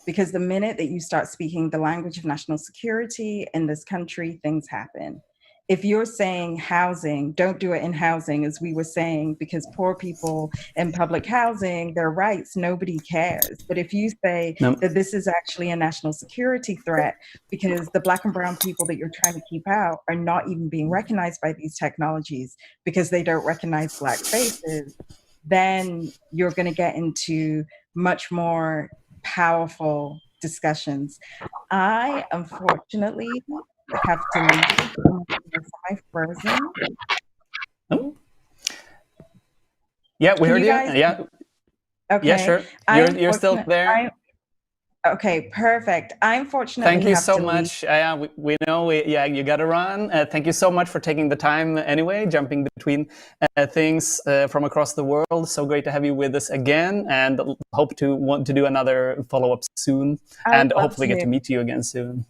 Because the minute that you start speaking the language of national security in this country, things happen. If you're saying housing, don't do it in housing, as we were saying, because poor people in public housing, their rights, nobody cares. But if you say that this is actually a national security threat, because the Black and brown people that you're trying to keep out are not even being recognized by these technologies because they don't recognize Black faces, then you're going to get into much more powerful discussions. I, unfortunately, have to leave. Am I frozen? Oh. Yeah, we heard you. Yeah. Okay. Yeah, sure. You're still there. Okay, perfect. I'm fortunate. Thank you so much. We know. You got to run. Thank you so much for taking the time. Anyway, jumping between things from across the world. So great to have you with us again, and hope to want to do another follow-up soon, and hopefully get to meet you again soon.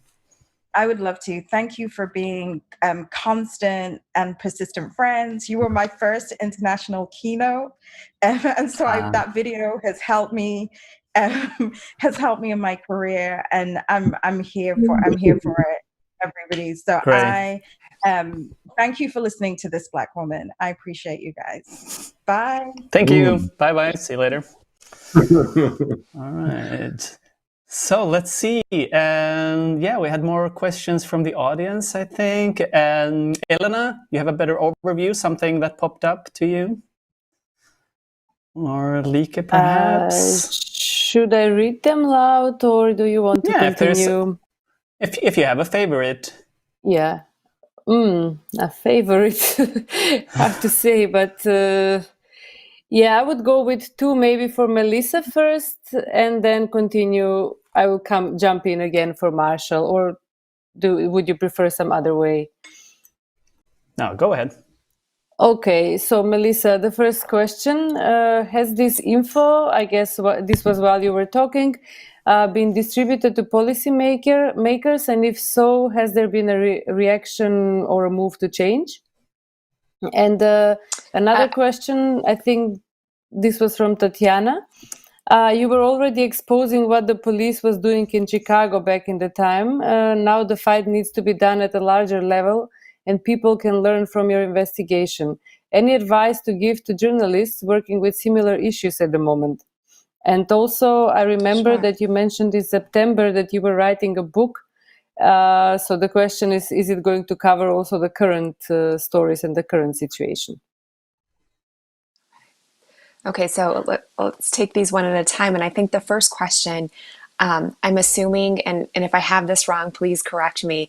I would love to. Thank you for being constant and persistent friends. You were my first international keynote, and so that video has helped me. Has helped me in my career, and I'm here for it, everybody. So great. Thank you for listening to this Black woman. I appreciate you guys. Bye. Thank you. Bye. See you later. All right. So let's see. We had more questions from the audience, I think. Elena, you have a better overview, something that popped up to you? Or Like, perhaps? Should I read them loud, or do you want to continue? If you have a favorite. Yeah. A favorite, hard to say, but I would go with two, maybe for Melissa first, and then continue. I will jump in again for Marshall, or would you prefer some other way? No, go ahead. Okay, so Melissa, the first question, has this info, I guess this was while you were talking, been distributed to policy makers, and if so, has there been a reaction or a move to change? And another question, I think this was from Tatiana. You were already exposing what the police was doing in Chicago back in the time. Now the fight needs to be done at a larger level, and people can learn from your investigation. Any advice to give to journalists working with similar issues at the moment? And also, I remember that you mentioned in September that you were writing a book. So the question is it going to cover also the current stories and the current situation? Okay, so let's take these one at a time. And I think the first question, I'm assuming, and if I have this wrong, please correct me.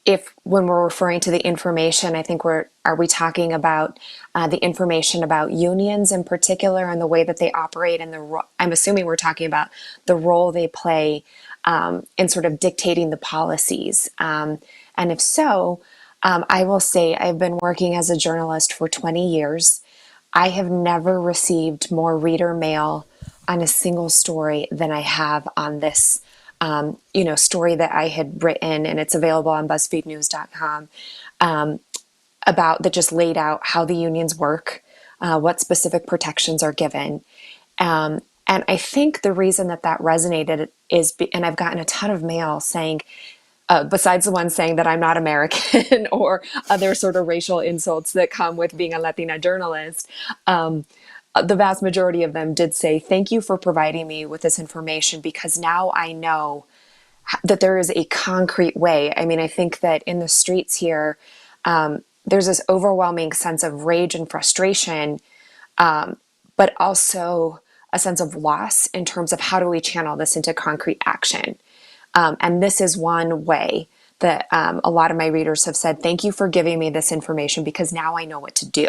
If when we're referring to the information, I think are we talking about the information about unions in particular and the way that they operate, and I'm assuming we're talking about the role they play in sort of dictating the policies. And if so, I will say I've been working as a journalist for 20 years. I have never received more reader mail on a single story than I have on this story that I had written, and it's available on BuzzFeedNews.com, about that just laid out how the unions work, what specific protections are given. And I think the reason that resonated is, and I've gotten a ton of mail saying, besides the one saying that I'm not American or other sort of racial insults that come with being a Latina journalist, the vast majority of them did say, thank you for providing me with this information, because now I know that there is a concrete way. I mean, I think that in the streets here, there's this overwhelming sense of rage and frustration, but also a sense of loss in terms of how do we channel this into concrete action. And this is one way that a lot of my readers have said, thank you for giving me this information, because now I know what to do.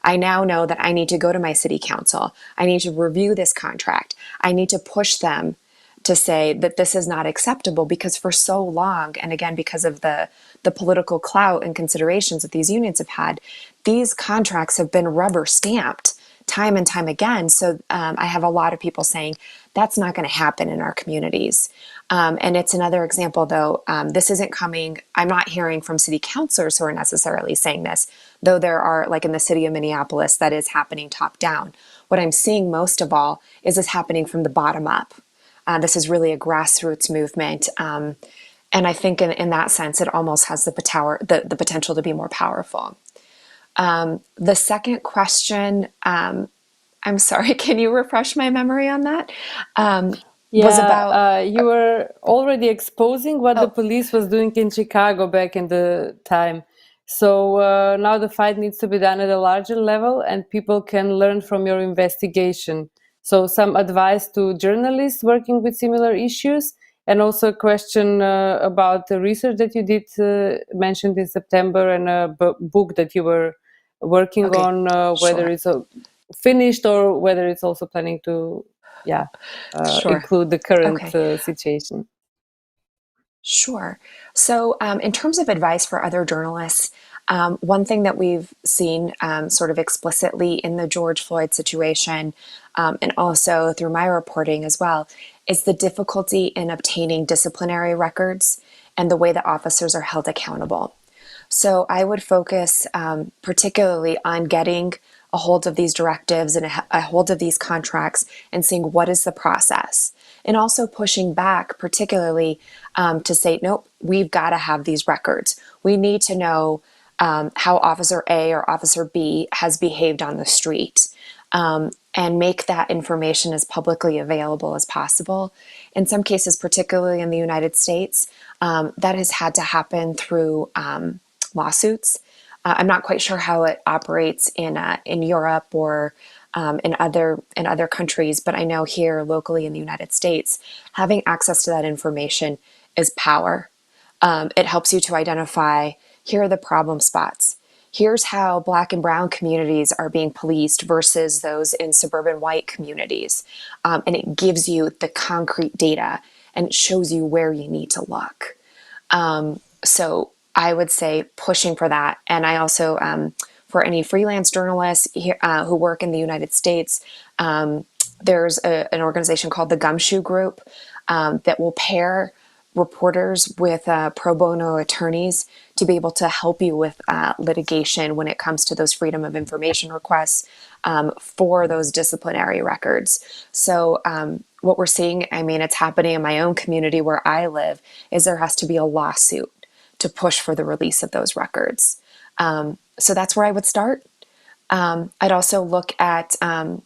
I now know that I need to go to my city council. I need to review this contract. I need to push them to say that this is not acceptable, because for so long, and again, because of the political clout and considerations that these unions have had, these contracts have been rubber stamped time and time again. So I have a lot of people saying that's not going to happen in our communities. And it's another example, though, this isn't coming, I'm not hearing from city councilors who are necessarily saying this, though there are, like in the city of Minneapolis, that is happening top down. What I'm seeing most of all is this happening from the bottom up. This is really a grassroots movement. And I think in that sense, it almost has the potential to be more powerful. The second question, I'm sorry, can you refresh my memory on that? Was about you were already exposing what the police was doing in Chicago back in the time. So now the fight needs to be done at a larger level, and people can learn from your investigation. So some advice to journalists working with similar issues, and also a question about the research that you did mentioned in September, and a book that you were working on, whether it's finished or whether it's also planning to include the current situation. Sure. So in terms of advice for other journalists, one thing that we've seen sort of explicitly in the George Floyd situation, and also through my reporting as well, is the difficulty in obtaining disciplinary records and the way that officers are held accountable. So I would focus particularly on getting a hold of these directives and a hold of these contracts and seeing what is the process. And also pushing back particularly to say, nope, we've got to have these records. We need to know how Officer A or Officer B has behaved on the street, and make that information as publicly available as possible. In some cases, particularly in the United States, that has had to happen through lawsuits. I'm not quite sure how it operates in Europe or in other countries, but I know here locally in the United States, having access to that information is power. It helps you to identify, here are the problem spots. Here's how Black and Brown communities are being policed versus those in suburban white communities. And it gives you the concrete data, and it shows you where you need to look. So I would say pushing for that. And I also, for any freelance journalists here, who work in the United States, there's an organization called the Gumshoe Group that will pair reporters with pro bono attorneys to be able to help you with litigation when it comes to those freedom of information requests for those disciplinary records. So what we're seeing, I mean, it's happening in my own community where I live, is there has to be a lawsuit to push for the release of those records. So that's where I would start. I'd also look at the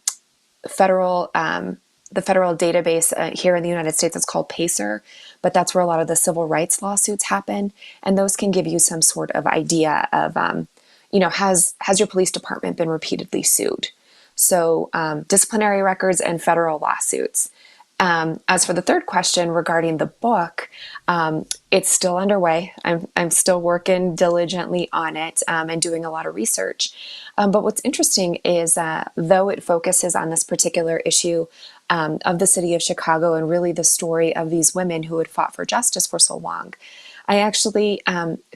federal database here in the United States. It's called PACER, but that's where a lot of the civil rights lawsuits happen. And those can give you some sort of idea of, has your police department been repeatedly sued? So disciplinary records and federal lawsuits. As for the third question regarding the book, it's still underway. I'm still working diligently on it and doing a lot of research. But what's interesting is though it focuses on this particular issue of the city of Chicago and really the story of these women who had fought for justice for so long, I actually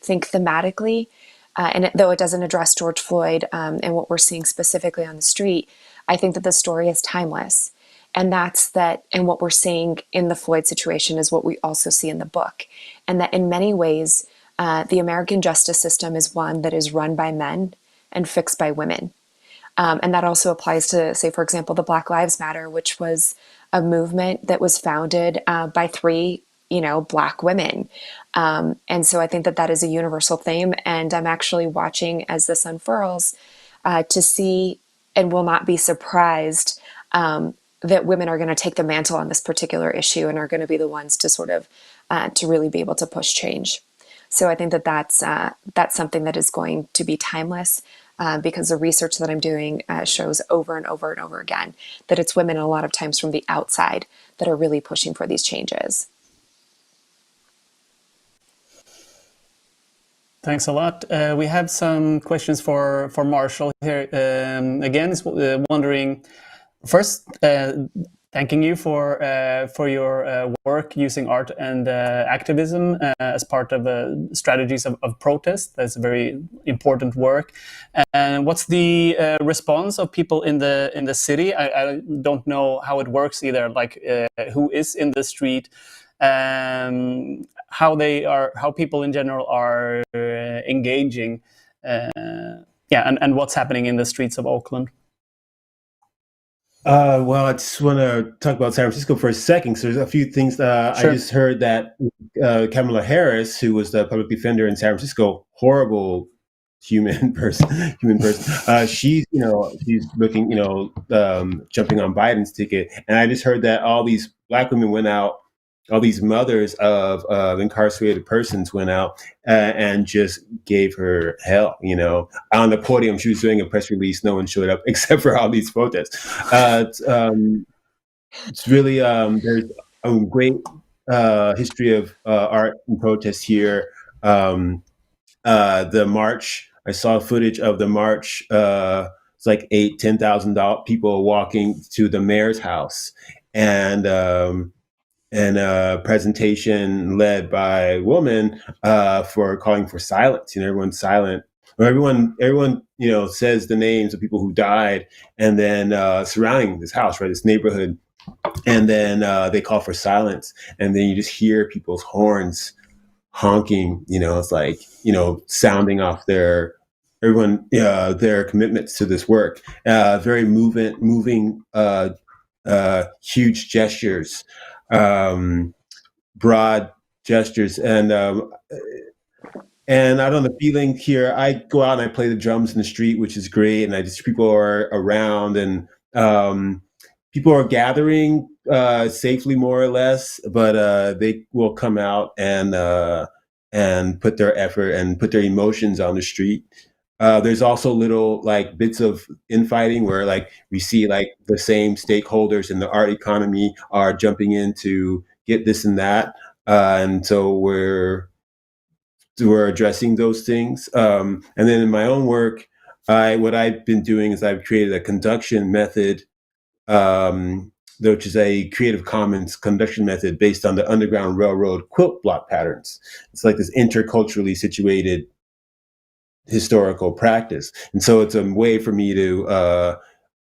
think thematically, and though it doesn't address George Floyd and what we're seeing specifically on the street, I think that the story is timeless. And and what we're seeing in the Floyd situation is what we also see in the book. And that in many ways, the American justice system is one that is run by men and fixed by women. And that also applies to, say, for example, the Black Lives Matter, which was a movement that was founded by three, Black women. And so I think that is a universal theme. And I'm actually watching as this unfurls to see and will not be surprised that women are going to take the mantle on this particular issue and are going to be the ones to sort of to really be able to push change. So I think that that's something that is going to be timeless, because the research that I'm doing shows over and over and over again that it's women a lot of times from the outside that are really pushing for these changes. Thanks a lot. We have some questions for Marshall here. Again, is wondering, first, thanking you for your work using art and activism as part of strategies of protest. That's very important work. And what's the response of people in the city? I don't know how it works either. Like who is in the street, how people in general are engaging, and what's happening in the streets of Oakland. Well, I just want to talk about San Francisco for a second. So there's a few things. Sure. I just heard that Kamala Harris, who was the public defender in San Francisco, horrible human person. She's looking, jumping on Biden's ticket. And I just heard that all these Black women went out, all these mothers of incarcerated persons went out and just gave her hell. On the podium, she was doing a press release. No one showed up except for all these protests. It's really there's a great history of art and protest here. The march, I saw footage of the march. It's like 10,000 people walking to the mayor's house, and a presentation led by a woman for calling for silence. Everyone's silent. Or everyone, says the names of people who died, and then surrounding this house, right, this neighborhood, and then they call for silence, and then you just hear people's horns honking. It's like sounding off their commitments to this work. Very moving, huge gestures. Broad gestures, and I don't know, the feeling here. I go out and I play the drums in the street, which is great, and people are around, and people are gathering safely, more or less, but they will come out and put their effort and put their emotions on the street. There's also little bits of infighting where we see the same stakeholders in the art economy are jumping in to get this and that, and so we're addressing those things. And then in my own work, what I've been doing is I've created a conduction method, which is a Creative Commons conduction method based on the Underground Railroad quilt block patterns. It's like this interculturally situated historical practice, and so it's a way for me to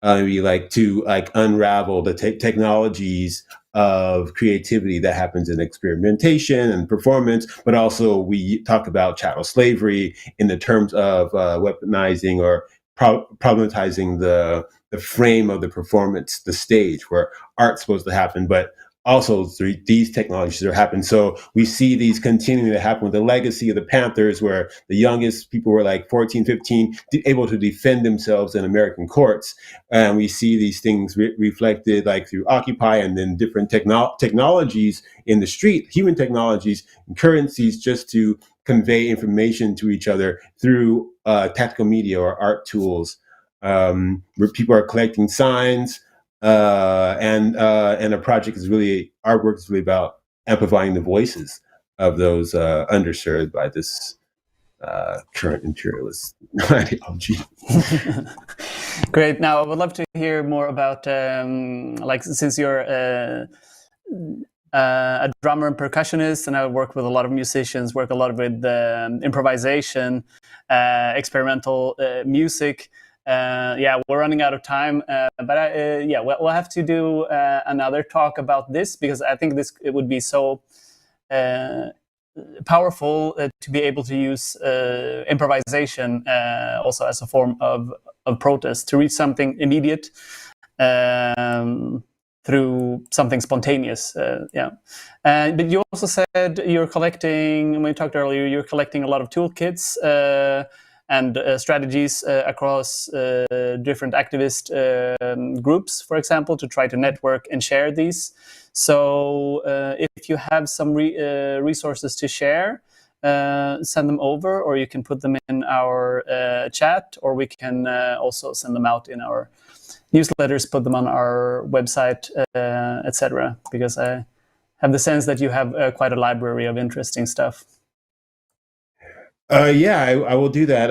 unravel the technologies of creativity that happens in experimentation and performance, but also we talk about chattel slavery in the terms of weaponizing or problematizing the frame of the performance, the stage where art's supposed to happen, but also these technologies are happening. So we see these continuing to happen with the legacy of the Panthers, where the youngest people were 14, 15, able to defend themselves in American courts. And we see these things reflected through Occupy, and then different technologies in the street, human technologies and currencies, just to convey information to each other through tactical media or art tools, where people are collecting signs. And a project our work is really about amplifying the voices of those underserved by this current imperialist ideology. Great. Now, I would love to hear more about, since you're a drummer and percussionist, and I work with a lot of musicians, work a lot with improvisation, experimental music. We're running out of time, but we'll have to do another talk about this, because I think it would be so powerful to be able to use improvisation also as a form of protest, to reach something immediate through something spontaneous. But you also said you're collecting, when we talked earlier, you're collecting a lot of toolkits. and strategies across different activist groups, for example, to try to network and share these. So if you have some resources to share, send them over, or you can put them in our chat, or we can also send them out in our newsletters, put them on our website, etc. Because I have the sense that you have quite a library of interesting stuff. Yeah, I will do that.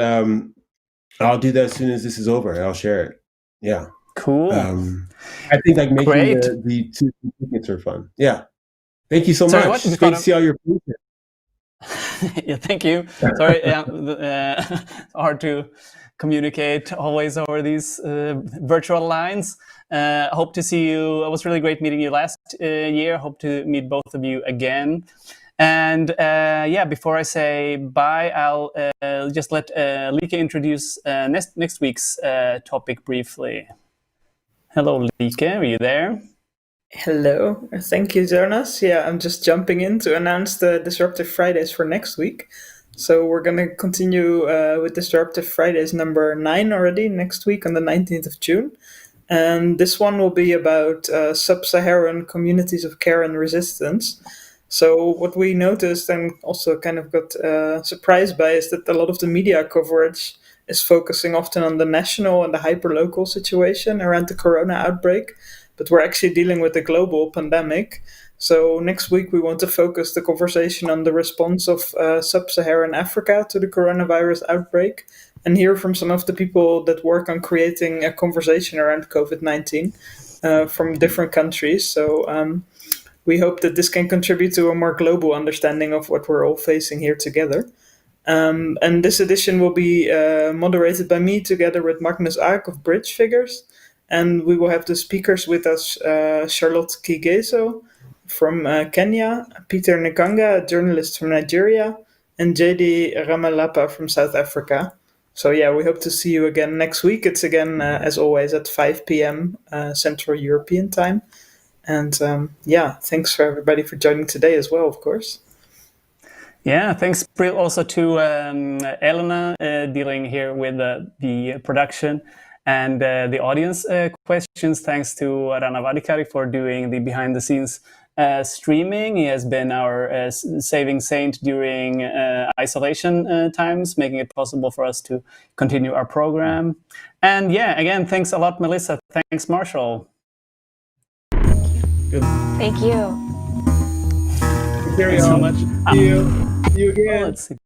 I'll do that as soon as this is over. I'll share it. Yeah. Cool. I think like making Great. the two tickets are fun. Yeah. Thank you so Sorry, much. what? It's great to see all your faces. Yeah, thank you. Sorry, hard to communicate always over these virtual lines. Hope to see you. It was really great meeting you last year. Hope to meet both of you again. And yeah, before I say bye, I'll just let Lieke introduce next week's topic briefly. Hello, Lieke. Are you there? Hello. Thank you, Jonas. Yeah, I'm just jumping in to announce the Disruptive Fridays for next week. So we're going to continue with Disruptive Fridays number 9 already next week on the 19th of June. And this one will be about sub-Saharan communities of care and resistance. So what we noticed and also kind of got surprised by is that a lot of the media coverage is focusing often on the national and the hyper-local situation around the corona outbreak. But we're actually dealing with a global pandemic. So next week we want to focus the conversation on the response of sub-Saharan Africa to the coronavirus outbreak and hear from some of the people that work on creating a conversation around COVID-19 from different countries. So we hope that this can contribute to a more global understanding of what we're all facing here together. And this edition will be moderated by me together with Magnus Aak of Bridge Figures. And we will have the speakers with us, Charlotte Kigeso from Kenya, Peter Nkanga, a journalist from Nigeria, and JD Ramalapa from South Africa. So yeah, we hope to see you again next week. It's again, as always, at 5 p.m. Central European time. And yeah, thanks for everybody for joining today as well, of course. Yeah, thanks also to Elena dealing here with the production and the audience questions. Thanks to Rana Vadikari for doing the behind-the-scenes streaming. He has been our saving saint during isolation times, making it possible for us to continue our program. And yeah, again, thanks a lot, Melissa. Thanks, Marshall. Good. Thank you. Thanks so much. See you again. Let's see.